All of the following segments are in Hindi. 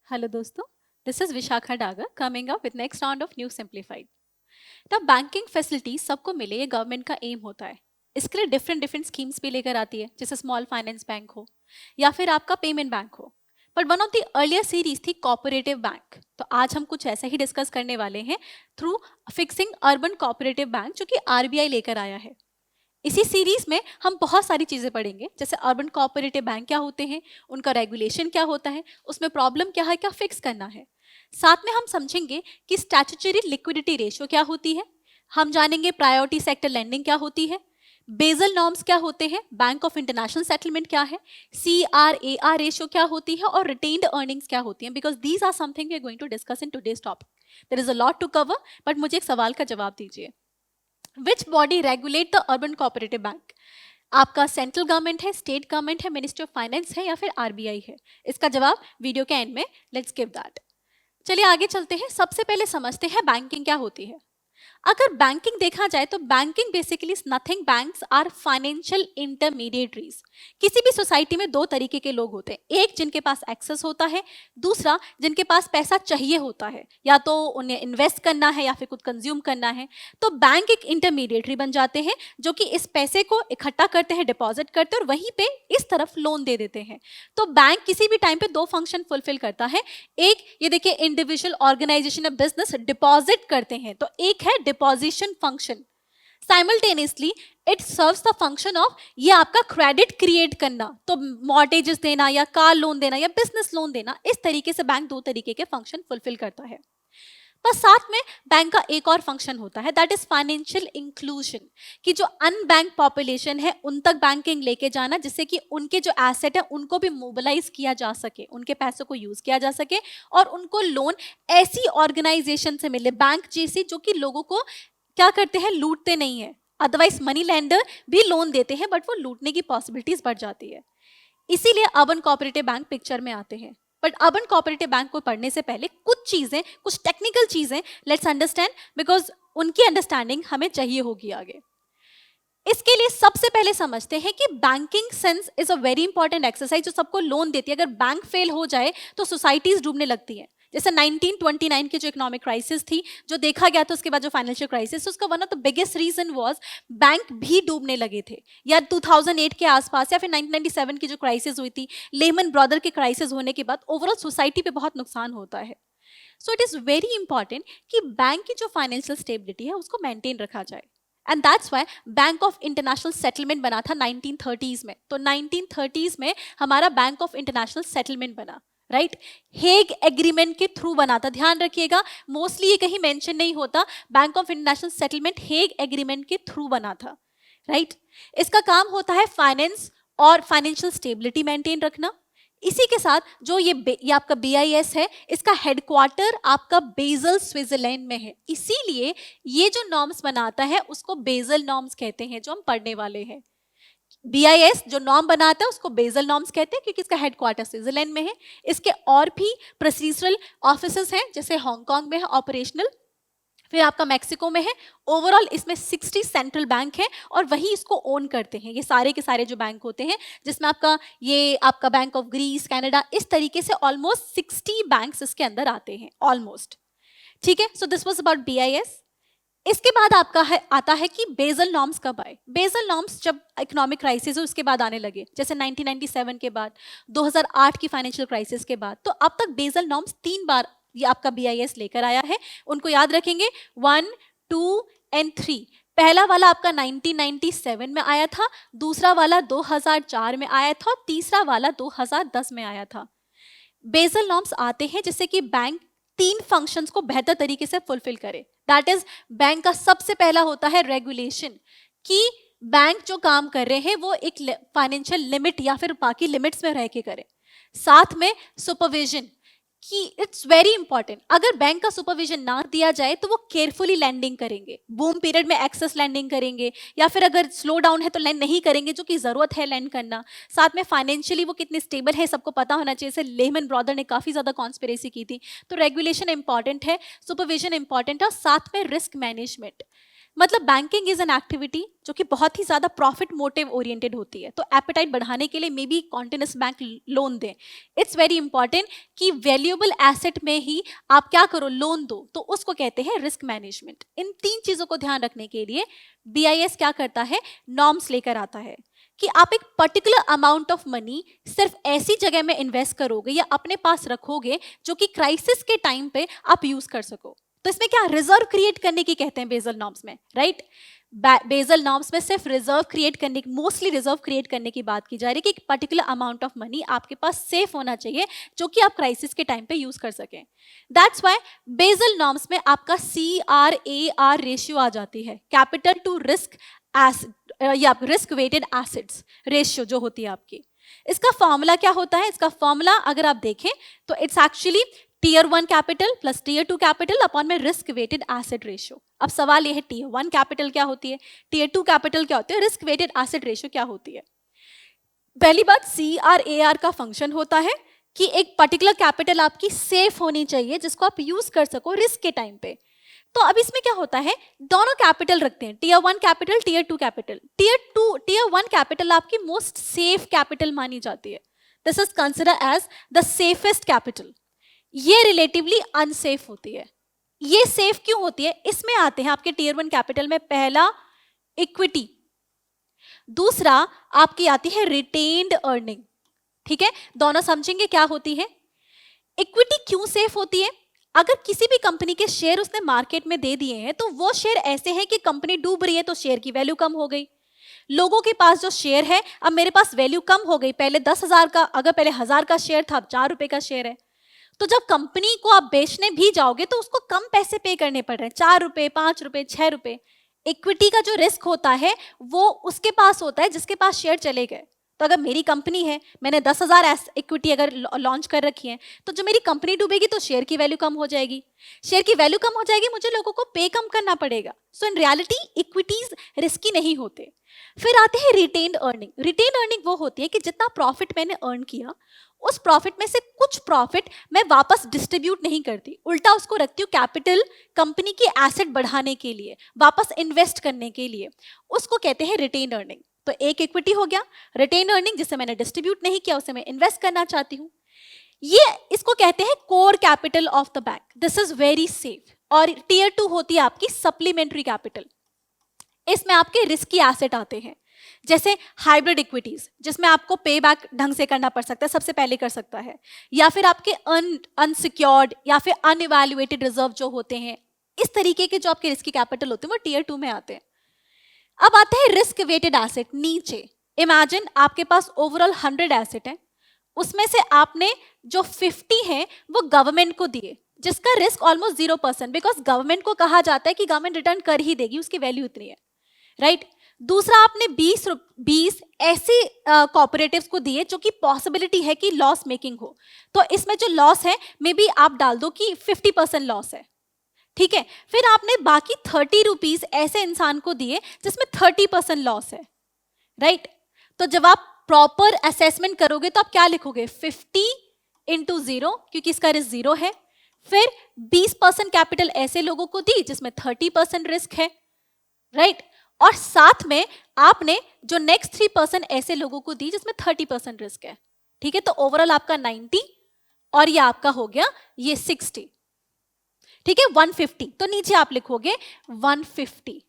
Hello दोस्तों, this is Vishakha Dagar coming up with next round of New Simplified. The banking facility सबको मिले, ये गवर्नमेंट का एम होता है. इसके लिए डिफरेंट डिफरेंट स्कीम्स भी लेकर आती है, जैसे स्मॉल फाइनेंस बैंक हो या फिर आपका पेमेंट बैंक हो. But one of the earlier series थी कोऑपरेटिव बैंक. तो आज हम कुछ ऐसा ही डिस्कस करने वाले हैं through fixing urban cooperative bank, जो कि आरबीआई लेकर आया है. इसी सीरीज में हम बहुत सारी चीजें पढ़ेंगे, जैसे अर्बन कोऑपरेटिव बैंक क्या होते हैं, उनका रेगुलेशन क्या होता है, उसमें प्रॉब्लम क्या है, क्या फिक्स करना है. साथ में हम समझेंगे कि स्टैट्यूटरी लिक्विडिटी रेशियो क्या होती है. हम जानेंगे प्रायोरिटी सेक्टर लेंडिंग क्या होती है, बेजल नॉर्म्स क्या होते हैं, बैंक ऑफ इंटरनेशनल सेटलमेंट क्या है, CRAR रेशियो क्या होती है और रिटेन्ड अर्निंग्स क्या होती हैं. Because these are something we are going to discuss in today's topic. There is a lot to cover, but मुझे एक सवाल का जवाब दीजिए. Which body regulate the urban cooperative bank? आपका सेंट्रल गवर्नमेंट है, स्टेट गवर्नमेंट है, मिनिस्ट्री ऑफ फाइनेंस है या फिर आरबीआई है? इसका जवाब वीडियो के एंड में. Let's give that. चलिए आगे चलते हैं. सबसे पहले समझते हैं बैंकिंग क्या होती है. अगर बैंकिंग देखा जाए तो banking basically nothing, banks are financial intermediaries. किसी भी सोसाइटी में दो तरीके के लोग होते हैं, एक जिनके पास एक्सेस होता है, दूसरा जिनके पास पैसा चाहिए होता है, या तो उन्हें इन्वेस्ट करना है या फिर कुछ कंज्यूम करना है. तो बैंक एक इंटरमीडिएटरी बन जाते हैं जो कि इस पैसे को इकट्ठा करते हैं, डिपॉजिट करते हैं और वहीं पे इस तरफ लोन दे देते हैं. तो बैंक किसी भी टाइम पे दो फंक्शन फुलफिल करता है. एक ये देखिए, individual organisation of business deposit करते हैं, तो एक है deposition function. Simultaneously it serves the function of ये आपका क्रेडिट क्रिएट करना, तो मॉर्गेजेस देना या कार लोन देना या बिजनेस लोन देना. इस तरीके से बैंक दो तरीके के फंक्शन फुलफिल करता है. पर साथ में बैंक का एक और फंक्शन होता है, दैट इज फाइनेंशियल इंक्लूजन, कि जो अनबैंक पॉपुलेशन है उन तक बैंकिंग लेके जाना, जिससे कि उनके जो एसेट है उनको भी मोबिलाइज किया जा सके, उनके पैसों को यूज किया जा सके और उनको लोन ऐसी ऑर्गेनाइजेशन से मिले, बैंक जैसी, जो कि लोगों को क्या करते हैं, लूटते नहीं है. अदरवाइज मनी लेंडर भी लोन देते हैं बट वो लूटने की पॉसिबिलिटीज बढ़ जाती है. इसीलिए अर्बन कोऑपरेटिव बैंक पिक्चर में आते हैं. बट अर्बन कोऑपरेटिव बैंक को पढ़ने से पहले कुछ चीजें, कुछ टेक्निकल चीजें लेट्स अंडरस्टैंड, बिकॉज उनकी अंडरस्टैंडिंग हमें चाहिए होगी आगे. इसके लिए सबसे पहले समझते हैं कि banking sense is a very important exercise जो सबको लोन देती है. अगर बैंक फेल हो जाए तो सोसाइटीज डूबने लगती हैं. जैसे 1929 की जो इकोनॉमिक क्राइसिस थी, जो देखा गया था, उसके बाद जो फाइनेंशियल क्राइसिस, उसका one of the biggest reason was bank भी डूबने लगे थे. या 2008 के आसपास या फिर 1997 की जो क्राइसिस हुई थी, लेमन ब्रदर के क्राइसिस होने के बाद ओवरऑल सोसाइटी पे बहुत नुकसान होता है. So it is very important कि बैंक की जो फाइनेंशियल स्टेबिलिटी है उसको मेंटेन रखा जाए. And that's why bank of international settlement बना था 1930s में. तो 1930s में हमारा बैंक ऑफ इंटरनेशनल सेटलमेंट बना, राइट. हेग एग्रीमेंट के थ्रू बना था. ध्यान रखिएगा, मोस्टली ये कहीं मेंशन नहीं होता. Bank of international settlement Hague agreement के थ्रू बना था, राइट. इसका काम होता है फाइनेंस और फाइनेंशियल स्टेबिलिटी मेंटेन रखना. इसी के साथ जो ये आपका BIS है, इसका हेडक्वार्टर आपका बेजल स्विट्जरलैंड में है. इसीलिए ये जो नॉर्म्स बनाता है उसको बेजल नॉर्म्स कहते हैं, जो हम पढ़ने वाले हैं. BIS जो नॉर्म बनाता है उसको बेजल नॉर्म्स कहते हैं, क्योंकि इसका हेडक्वार्टर स्विट्जरलैंड में है. इसके और भी प्रोसीजरल ऑफिसेस हैं, जैसे हांगकांग में है ऑपरेशनल, फिर आपका मैक्सिको में है. ओवरऑल इसमें 60 सेंट्रल बैंक है और वही इसको ओन करते हैं. ये सारे के सारे जो बैंक होते हैं, जिसमें आपका बैंक ऑफ ग्रीस, कनाडा, इस तरीके से ऑलमोस्ट 60 बैंक्स इसके अंदर आते हैं ऑलमोस्ट. ठीक है. So this was about BIS. इसके बाद आता है कि बेजल नॉर्म्स कब आए. बेजल नॉर्म्स जब इकोनॉमिक क्राइसिस है उसके बाद आने लगे, जैसे 1997 के बाद, 2008 की फाइनेंशियल क्राइसिस के बाद. तो अब तक बेजल नॉर्म्स 3 बार ये आपका BIS लेकर आया है. उनको याद रखेंगे, 1, 2 एंड 3. पहला वाला आपका 1997 में आया था, दूसरा वाला 2004 में आया था और तीसरा वाला 2010 में आया था. बेजल नॉर्म्स आते हैं जिससे कि बैंक 3 फंक्शंस को बेहतर तरीके से फुलफिल करे. दैट इज, बैंक का सबसे पहला होता है रेगुलेशन, कि बैंक जो काम कर रहे हैं वो एक फाइनेंशियल लिमिट या फिर बाकी लिमिट्स में रह के करें. साथ में सुपरविजन, कि इट्स वेरी इंपॉर्टेंट, अगर बैंक का सुपरविजन ना दिया जाए तो वो केयरफुली लैंडिंग करेंगे. बूम पीरियड में एक्सेस लैंडिंग करेंगे, या फिर अगर स्लो डाउन है तो लैंड नहीं करेंगे, जो कि जरूरत है लैंड करना. साथ में फाइनेंशियली वो कितने स्टेबल है सबको पता होना चाहिए. जैसे लेमन ब्रदर ने काफी ज्यादा कॉन्स्पिरेसी की थी. तो रेगुलेशन इंपॉर्टेंट है, सुपरविजन इंपॉर्टेंट है, साथ में रिस्क मैनेजमेंट. मतलब बैंकिंग इज एन एक्टिविटी जो कि बहुत ही ज्यादा प्रॉफिट मोटिव ओरिएंटेड होती है, तो एपेटाइट बढ़ाने के लिए may be continuous bank loan दें। इट्स वेरी इंपॉर्टेंट कि वैल्यूएबल एसेट में ही आप क्या करो, लोन दो, तो उसको कहते हैं रिस्क मैनेजमेंट। इन तीन चीजों को ध्यान रखने के लिए बीआईएस क्या करता है, नॉर्म्स लेकर आता है कि आप एक पर्टिकुलर अमाउंट ऑफ मनी सिर्फ ऐसी जगह में इन्वेस्ट करोगे या अपने पास रखोगे जो कि क्राइसिस के टाइम पे आप यूज कर सको। तो इसमें क्या रिजर्व क्रिएट करने की कहते हैं बेसल नॉर्म्स में, राइट। बेसल नॉर्म्स में सिर्फ रिजर्व क्रिएट करने की, मोस्टली रिजर्व क्रिएट करने की बात की जा रही है कि एक पर्टिकुलर अमाउंट ऑफ मनी आपके पास सेफ होना चाहिए जो कि आप क्राइसिस के टाइम पे यूज कर सकें। दैट्स व्हाई बेसल नॉर्म्स में आपका CRAR रेशियो आ जाती है, कैपिटल टू रिस्क या रिस्क वेटेड एसेट्स रेशियो जो होती है आपकी। इसका फॉर्मूला क्या होता है, इसका फॉर्मूला अगर आप देखें तो it's actually tier 1 capital plus tier 2 capital upon में रिस्क वेटेड एसेट रेशियो। अब सवाल यह है टीयर 1 कैपिटल क्या होती है, टीयर 2 कैपिटल क्या होती है, रिस्क वेटेड एसेट रेशियो क्या होती है। पहली बात, CRAR का फंक्शन होता है कि एक पर्टिकुलर कैपिटल आपकी सेफ होनी चाहिए जिसको आप यूज कर सको रिस्क के टाइम पे। तो अब इसमें क्या होता है, दोनों कैपिटल रखते हैं, tier 1 capital, tier 2 capital. Tier 1 capital आपकी मोस्ट सेफ कैपिटल मानी जाती है, this is consider as the safest capital. ये रिलेटिवली अनसेफ होती है। ये सेफ क्यों होती है, इसमें आते हैं आपके टीयर 1 कैपिटल में पहला इक्विटी, दूसरा आपकी आती है रिटेन्ड अर्निंग। ठीक है, दोनों समझेंगे क्या होती है। इक्विटी क्यों सेफ होती है, अगर किसी भी कंपनी के शेयर उसने मार्केट में दे दिए हैं तो वो शेयर ऐसे हैं कि कंपनी डूब रही है तो शेयर की वैल्यू कम हो गई। लोगों के पास जो शेयर है, अब मेरे पास वैल्यू कम हो गई, पहले 10,000 का, अगर पहले 1,000 का शेयर था अब 4 रुपए का शेयर है, तो जब कंपनी को आप बेचने भी जाओगे तो उसको कम पैसे पे करने पड़ रहे हैं, 4 रुपए, 5 रुपए, 6 रुपए। इक्विटी का जो रिस्क होता है वो उसके पास होता है जिसके पास शेयर चले गए। तो अगर मेरी कंपनी है, मैंने 10,000 इक्विटी अगर लॉन्च कर रखी है, तो जो मेरी कंपनी डूबेगी तो शेयर की वैल्यू कम हो जाएगी, शेयर की वैल्यू कम हो जाएगी, मुझे लोगों को पे कम करना पड़ेगा। सो इन रियलिटी इक्विटीज रिस्की नहीं होते। फिर आते हैं रिटेन्ड अर्निंग। रिटेन्ड अर्निंग वो होती है कि जितना प्रॉफिट मैंने अर्न किया उस प्रॉफिट में से कुछ प्रॉफिट मैं वापस डिस्ट्रीब्यूट नहीं करती, उल्टा उसको रखती हूँ कैपिटल, कंपनी की एसेट बढ़ाने के लिए, वापस इन्वेस्ट करने के लिए, उसको कहते हैं रिटेन्ड अर्निंग। तो एक इक्विटी हो गया, रिटेन्ड अर्निंग जिसे मैंने डिस्ट्रीब्यूट नहीं किया उसे मैं इन्वेस्ट करना चाहती हूँ, ये इसको कहते हैं core capital of the bank, this is very safe. और टीयर 2 होती है आपकी सप्लीमेंट्री कैपिटल, इसमें आपके रिस्की एसेट आते हैं जैसे हाइब्रिड इक्विटीज जिसमें आपको पे बैक ढंग से करना पड़ सकता है, सबसे पहले कर सकता है, या फिर आपके अनसिक्योर्ड या फिर अनइवैल्यूएटेड रिजर्व जो होते हैं, इस तरीके के जो आपके रिस्की कैपिटल होते हैं वो टीयर 2 में आते हैं। अब आते हैं रिस्क वेटेड एसेट नीचे। इमेजिन आपके पास ओवरऑल 100 एसेट है, उसमें से आपने जो 50 है वो गवर्नमेंट को दिए जिसका रिस्क ऑलमोस्ट 0%, बिकॉज गवर्नमेंट को कहा जाता है कि गवर्नमेंट रिटर्न कर ही देगी, उसकी वैल्यू इतनी है, राइट। दूसरा आपने 20 ऐसे कॉपरेटिव्स को दिए जो कि पॉसिबिलिटी है कि लॉस मेकिंग हो, तो इसमें जो लॉस है मे बी आप डाल दो कि 50% लॉस है, ठीक है। फिर आपने बाकी 30 रुपीज ऐसे इंसान को दिए जिसमें 30% लॉस है, राइट। तो जब आप प्रॉपर असेसमेंट करोगे तो आप क्या लिखोगे, 50 इंटू 0 क्योंकि इसका रिस्क 0 है, फिर 20% कैपिटल ऐसे लोगों को दी जिसमें 30% रिस्क है, राइट। और साथ में आपने जो नेक्स्ट 3% ऐसे लोगों को दी जिसमें 30% रिस्क है, ठीक है। तो ओवरऑल आपका 90 और ये आपका हो गया ये 60, ठीक है, 150। तो नीचे आप लिखोगे 150।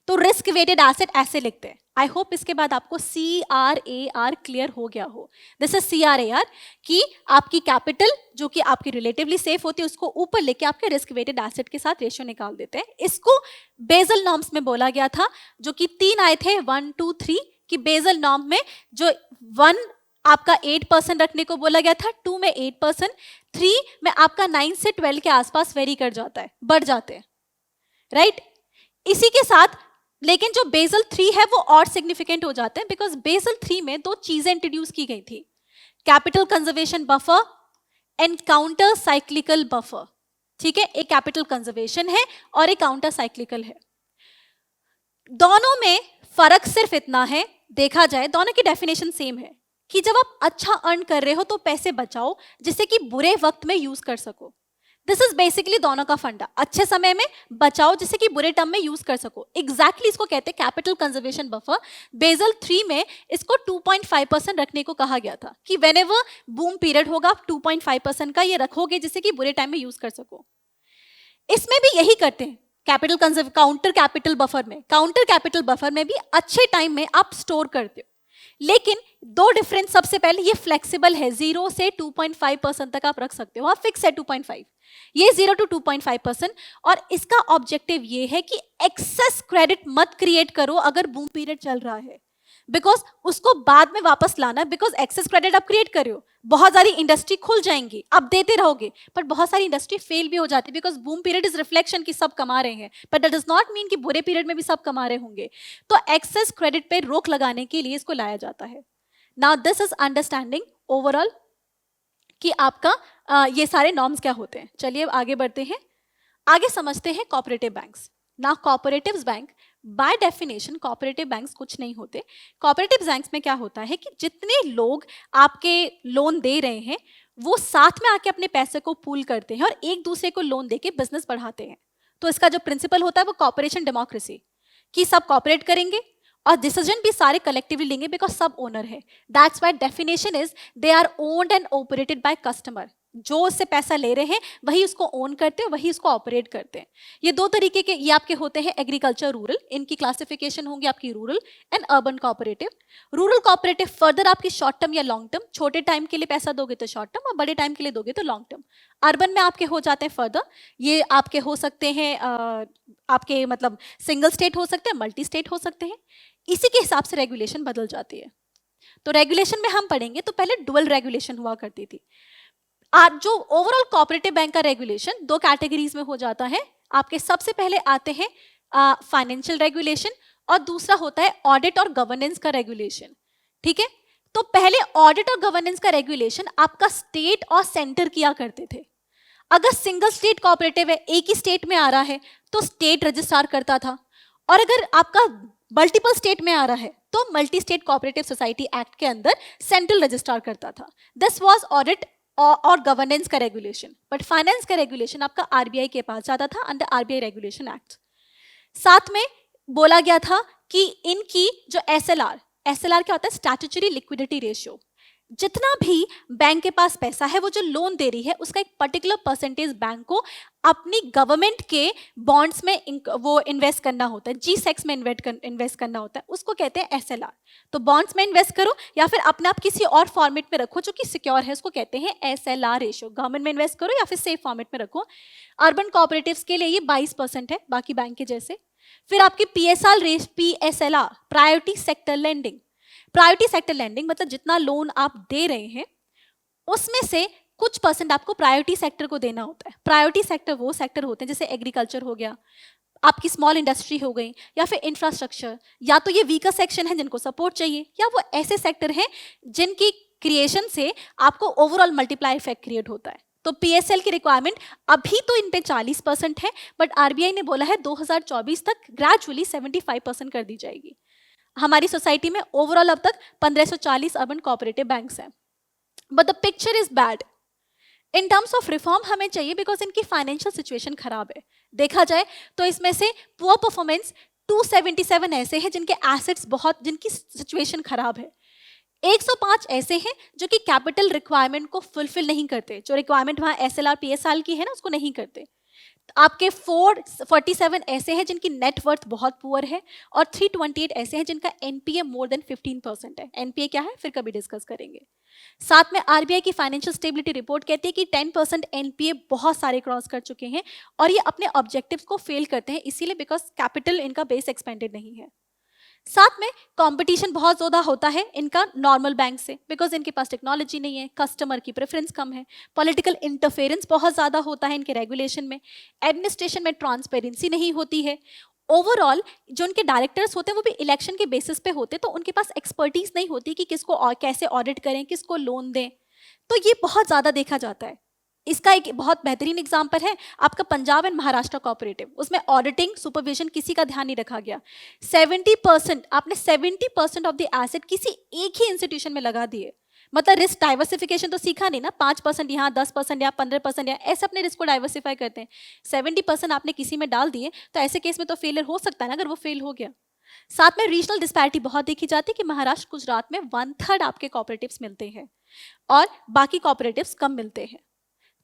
तो रिस्क वेटेड एसेट ऐसे लिखते हैं। आई होप इसके बाद आपको CRAR क्लियर हो गया हो। दिस इज CRAR कि आपकी कैपिटल जो कि आपकी रिलेटिवली सेफ होती है उसको ऊपर लेके आपके रिस्क वेटेड एसेट के साथ रेशियो निकाल देते हैं। इसको बेसल नॉर्म्स में बोला गया था जो कि 3 आए थे, 1, 2, 3, कि बेसल नॉर्म में जो 1 आपका 8% रखने को बोला गया था, 2 में 8%, 3 में आपका 9 से 12 के आसपास वेरी कर जाता है, बढ़ जाते हैं, राइट। इसी के साथ लेकिन जो बेसल 3 है वो और सिग्निफिकेंट हो जाते हैं बिकॉज बेसल 3 में 2 चीजें इंट्रोड्यूस की गई थी, capital conservation buffer and counter cyclical buffer, ठीक है। एक कैपिटल कंजर्वेशन है और एक काउंटर साइक्लिकल है। दोनों में फर्क सिर्फ इतना है, देखा जाए दोनों की डेफिनेशन सेम है कि जब आप अच्छा अर्न कर रहे हो तो पैसे बचाओ जिससे कि बुरे वक्त में यूज कर सको। दिस इज बेसिकली दोनों का फंडा, अच्छे समय में बचाओ जिससे कि बुरे टर्म में यूज कर सको। एग्जैक्टली इसको कहते हैं कैपिटल कंजर्वेशन बफर। बेजल 3 में इसको 2.5% रखने को कहा गया था कि वेन एवर बूम पीरियड होगा आप 2.5% का ये रखोगे जिससे कि बुरे टाइम में यूज कर सको। इसमें भी यही करते हैं capital conserve counter capital buffer में। काउंटर कैपिटल बफर में भी अच्छे टाइम में आप स्टोर करते हो, लेकिन दो डिफरेंस। सबसे पहले ये फ्लेक्सिबल है, 0 से 2.5% तक आप रख सकते हो, आप फिक्स है 2.5, ये 0 to 2.5%। और इसका ऑब्जेक्टिव ये है कि एक्सेस क्रेडिट मत क्रिएट करो अगर बूम पीरियड चल रहा है, बिकॉज उसको बाद में वापस लाना है। बिकॉज एक्सेस क्रेडिट आप क्रिएट कर रहे हो, बहुत सारी इंडस्ट्री खुल जाएंगी, आप देते रहोगे, पर बहुत सारी इंडस्ट्री फेल भी हो जाती है। Because boom period is reflection कि सब कमा रहे हैं, but that does not mean कि बुरे पीरियड में भी सब कमा रहे होंगे। तो एक्सेस क्रेडिट पे रोक लगाने के लिए इसको लाया जाता है। Now this is understanding overall कि आपका ये सारे नॉर्म्स क्या होते हैं। चलिए अब आगे बढ़ते हैं, आगे समझते हैं कोऑपरेटिव बैंक्स। ना cooperatives bank by definition cooperative banks कुछ नहीं होते। कोऑपरेटिव बैंक्स में क्या होता है कि जितने लोग आपके लोन दे रहे हैं वो साथ में आके अपने पैसे को पूल करते हैं और एक दूसरे को लोन देके बिजनेस बढ़ाते हैं। तो इसका जो प्रिंसिपल होता है वो कॉपरेशन डेमोक्रेसी, कि सब कॉपरेट करेंगे और डिसीजन भी सारे कलेक्टिवली लेंगे बिकॉज सब ओनर है। That's why definition is they are owned and operated by customer. जो उससे पैसा ले रहे हैं वही उसको ओन करते हैं, वही उसको ऑपरेट करते हैं। ये दो तरीके के ये आपके होते हैं एग्रीकल्चर रूरल, इनकी क्लासिफिकेशन होंगी आपकी rural and urban cooperative. Rural cooperative further आपकी शॉर्ट टर्म या लॉन्ग टर्म, छोटे टाइम के लिए पैसा दोगे तो शॉर्ट टर्म और बड़े टाइम के लिए दोगे तो लॉन्ग टर्म। अर्बन में आपके हो जाते हैं फर्दर, ये आपके हो सकते हैं आपके मतलब सिंगल स्टेट हो सकते हैं, मल्टी स्टेट हो सकते हैं। इसी के हिसाब से रेगुलेशन बदल जाती है। तो रेगुलेशन में हम पढ़ेंगे तो पहले डुअल रेगुलेशन हुआ करती थी। आज जो ओवरऑल कोऑपरेटिव बैंक का रेगुलेशन दो कैटेगरीज में हो जाता है। आपके सबसे पहले आते हैं फाइनेंशियल रेगुलेशन और दूसरा होता है ऑडिट और गवर्नेंस का रेगुलेशन। ठीक है, तो पहले ऑडिट और गवर्नेंस का रेगुलेशन आपका स्टेट और सेंटर किया करते थे। अगर सिंगल स्टेट कोऑपरेटिव है, एक ही स्टेट में आ रहा है तो स्टेट रजिस्ट्रार करता था, और अगर आपका मल्टीपल स्टेट में आ रहा है तो multi state cooperative society act के अंदर सेंट्रल रजिस्ट्रार करता था। दिस वाज ऑडिट और गवर्नेंस का रेगुलेशन। बट फाइनेंस का रेगुलेशन आपका आरबीआई के पास जाता था अंडर आरबीआई रेगुलेशन एक्ट। साथ में बोला गया था कि इनकी जो एसएलआर क्या होता है, स्टैट्यूटरी लिक्विडिटी रेशियो, जितना भी बैंक के पास पैसा है वो जो लोन दे रही है उसका एक पर्टिकुलर परसेंटेज बैंक को अपनी गवर्नमेंट के बॉन्ड्स में वो इन्वेस्ट करना होता है, जी सेक्स में इन्वेस्ट करना होता है, उसको कहते हैं एसएलआर। तो बॉन्ड्स में इन्वेस्ट करो या फिर अपने आप किसी और फॉर्मेट में रखो जो कि सिक्योर है, उसको कहते हैं एसएलआर रेशियो। गवर्नमेंट में इन्वेस्ट करो या फिर सेफ फॉर्मेट में रखो। अर्बन कोऑपरेटिव्स के लिए ये 22% है, बाकी बैंक के जैसे। फिर आपकी PSLR priority sector lending. Priority sector lending मतलब जितना लोन आप दे रहे हैं उसमें से कुछ परसेंट आपको प्रायोरिटी सेक्टर को देना होता है। प्रायोरिटी सेक्टर वो सेक्टर होते हैं जैसे एग्रीकल्चर हो गया, आपकी स्मॉल इंडस्ट्री हो गई, या फिर इंफ्रास्ट्रक्चर, या तो ये वीकर सेक्शन है जिनको सपोर्ट चाहिए, या वो ऐसे सेक्टर हैं जिनकी क्रिएशन से आपको ओवरऑल मल्टीप्लाई इफेक्ट क्रिएट होता है। तो पीएसएल की रिक्वायरमेंट अभी तो इन पे 40% है, बट आरबीआई ने बोला है 2024 तक ग्रेजुअली 75% कर दी जाएगी। हमारी सोसाइटी में ओवरऑल अब तक 1540 अर्बन कोऑपरेटिव बैंक्स हैं। But the picture is bad in terms of reform. हमें चाहिए बिकॉज इनकी फाइनेंशियल सिचुएशन खराब है। देखा जाए तो इसमें से पुअर परफॉर्मेंस 277 ऐसे हैं जिनके एसेट्स बहुत, जिनकी सिचुएशन खराब है। 105 ऐसे हैं जो कि कैपिटल रिक्वायरमेंट को फुलफिल नहीं करते, जो रिक्वायरमेंट वहां एसएलआर पीएसएल की है ना उसको नहीं करते। आपके 447 ऐसे हैं जिनकी नेटवर्थ बहुत पुअर है, और 328 ऐसे हैं जिनका एनपीए मोर देन 15% है। एनपीए क्या है फिर कभी डिस्कस करेंगे। साथ में आरबीआई की फाइनेंशियल स्टेबिलिटी रिपोर्ट कहती है कि 10% एनपीए बहुत सारे क्रॉस कर चुके हैं और ये अपने ऑब्जेक्टिव्स को फेल करते हैं, इसीलिए बिकॉज कैपिटल इनका बेस एक्सपेंडेड नहीं है। साथ में कंपटीशन बहुत ज़्यादा होता है इनका नॉर्मल बैंक से, बिकॉज इनके पास टेक्नोलॉजी नहीं है, कस्टमर की प्रेफरेंस कम है, पॉलिटिकल इंटरफेरेंस बहुत ज़्यादा होता है इनके रेगुलेशन में, एडमिनिस्ट्रेशन में ट्रांसपेरेंसी नहीं होती है। ओवरऑल जो उनके डायरेक्टर्स होते हैं वो भी इलेक्शन के बेसिस पे होते हैं, तो उनके पास एक्सपर्टीज नहीं होती कि किसको और कैसे ऑडिट करें, किसको लोन दें। तो ये बहुत ज़्यादा देखा जाता है। इसका एक बहुत बेहतरीन एग्जांपल है आपका पंजाब एंड महाराष्ट्र कोऑपरेटिव। उसमें ऑडिटिंग सुपरविजन किसी का ध्यान नहीं रखा गया। 70% आपने 70% ऑफ द एसेट किसी एक ही इंस्टीट्यूशन में लगा दिए। मतलब रिस्क डाइवर्सिफिकेशन तो सीखा नहीं ना, 5% यहाँ, 10% यहाँ, 15% यहाँ, ऐसे अपने रिस्क को डाइवर्सिफाई करते हैं। 70% आपने किसी में डाल दिए तो ऐसे केस में तो फेलियर हो सकता है ना, अगर वो फेल हो गया। साथ में रीजनल डिस्पैरिटी बहुत देखी जाती है कि महाराष्ट्र गुजरात में 1/3 आपके कॉपरेटिव्स मिलते हैं और बाकी कॉपरेटिव्स कम मिलते हैं।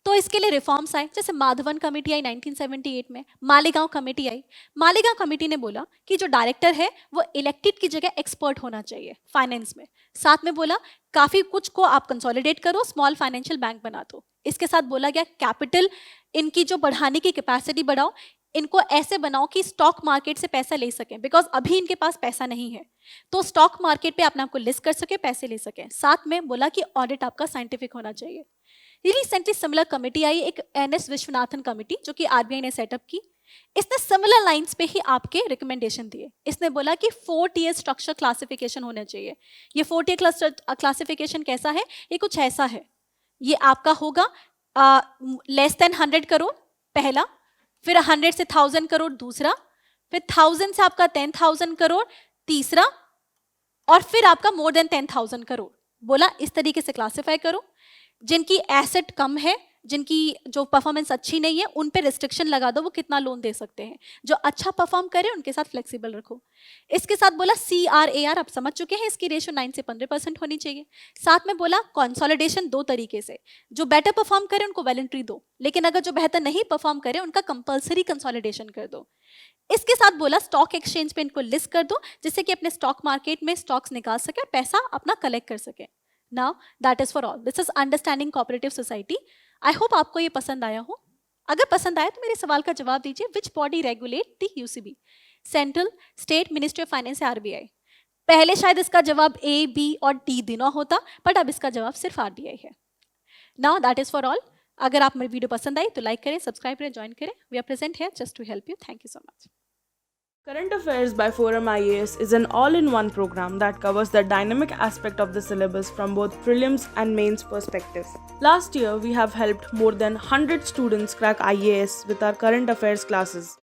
तो इसके लिए रिफॉर्म्स आए, जैसे माधवन कमेटी आई 1978 में, मालेगांव कमेटी आई। मालेगांव कमेटी ने बोला कि जो डायरेक्टर है वो इलेक्टेड की जगह एक्सपर्ट होना चाहिए फाइनेंस में। साथ में बोला काफी कुछ को आप कंसोलिडेट करो, स्मॉल फाइनेंशियल बैंक बना दो। इसके साथ बोला गया कैपिटल इनकी जो बढ़ाने की कैपेसिटी बढ़ाओ, इनको ऐसे बनाओ कि स्टॉक मार्केट से पैसा ले सकें, बिकॉज अभी इनके पास पैसा नहीं है, तो स्टॉक मार्केट पे अपने आप को लिस्ट कर सके, पैसे ले सकें। साथ में बोला कि ऑडिट आपका साइंटिफिक होना चाहिए। रिसेंटली सिमिलर कमेटी आई, एक एनएस विश्वनाथन कमेटी, जो कि आरबीआई ने सेटअप की। इसने सिमिलर लाइंस पे ही आपके रिकमेंडेशन दिए। इसने बोला कि 4 टियर स्ट्रक्चर क्लासिफिकेशन होना चाहिए। ये 4 टियर क्लासिफिकेशन कैसा है? ये कुछ ऐसा है, ये आपका होगा लेस देन 100 करोड़ पहला, फिर 100 से 1000 करोड़ दूसरा, फिर 1000 से आपका 10,000 करोड़ तीसरा, और फिर आपका मोर देन 10,000 करोड़। बोला इस तरीके से क्लासिफाई करो। जिनकी एसेट कम है, जिनकी जो परफॉर्मेंस अच्छी नहीं है, उन पे रिस्ट्रिक्शन लगा दो वो कितना लोन दे सकते हैं। जो अच्छा परफॉर्म करे उनके साथ फ्लेक्सिबल रखो। इसके साथ बोला CRAR, आप समझ चुके हैं, इसकी रेशो 9 से 15% होनी चाहिए। साथ में बोला कंसोलिडेशन 2 तरीके से, जो बेटर परफॉर्म करे उनको वॉलंटरी दो, लेकिन अगर जो बेहतर नहीं परफॉर्म करे उनका कंपल्सरी कंसोलिडेशन कर दो। इसके साथ बोला स्टॉक एक्सचेंज पे इनको लिस्ट कर दो, जिससे कि अपने स्टॉक मार्केट में स्टॉक्स निकाल सके और पैसा अपना कलेक्ट कर सके। Now that is for all. This is understanding cooperative society. I hope आपको ये पसंद आया हो। अगर पसंद आया तो मेरे सवाल का जवाब दीजिए, which body regulate the UCB? Central, State, Ministry of Finance, RBI? पहले शायद इसका जवाब A, B और D देना होता, बट अब इसका जवाब सिर्फ RBI है। Now that is for all. अगर आप मेरी वीडियो पसंद आई तो लाइक करें, सब्सक्राइब करें, ज्वाइन करें। We are present here just to help you. Thank you so much. Current Affairs by Forum IAS is an all-in-one program that covers the dynamic aspect of the syllabus from both prelims and mains perspectives. Last year, we have helped more than 100 students crack IAS with our current affairs classes.